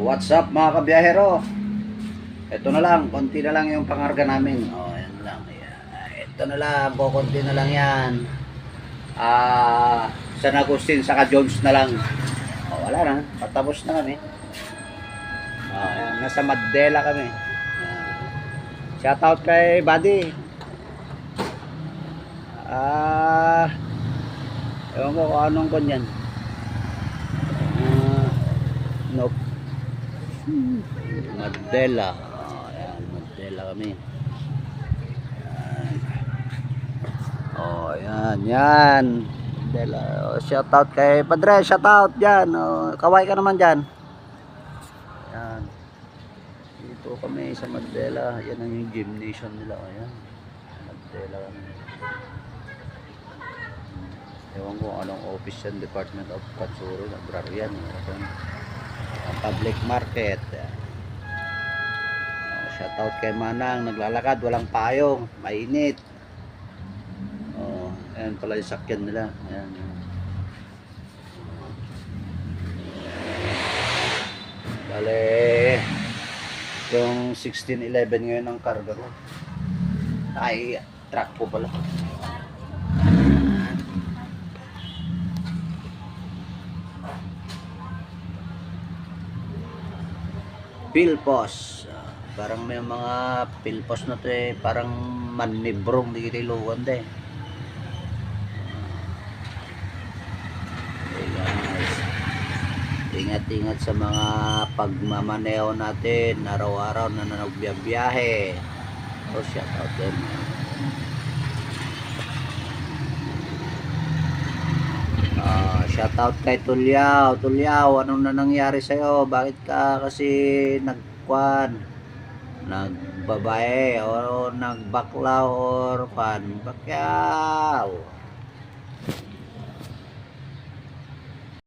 What's up mga kabiyahero? Ito na lang, konti na lang yung pangarga namin. Yan lang. Ito na lang, konti na lang yan. San Agustin saka Jones na lang. Wala na, patapos na kami. Nasa Mandela kami. Shoutout kay Buddy. Ewan ko kung anong kanyan. Nope. Mandela. Ayan, Mandela kami. Ayan. Yan. Mandela. Shoutout kay Padre, shoutout dyan. Kaway ka naman dyan. Ayan. Dito kami sa Mandela. Yan ang yung gymnasium nila. Ayan. Mandela kami. Ewan ko anong office yan, Department of Pansuro, Agrarian, Public Market. Shoutout kay Manang, naglalakad, walang payong, mainit. Ayan pala yung sakyan nila. Ayan. Bale, yung 1611 ngayon ang karga ko. Ay, truck ko pala. Pilpos. Parang may mga pilpos na to parang manibrong di kiluwan de. Guys, ingat-ingat sa mga pagmamaneho natin araw-araw na nagbiyahe. Shout out din. Shoutout kay Tulyaw. Tulyaw, anong na nangyari sa'yo? Bakit ka kasi nagbabae o nagbakla or pan? Bakyaw.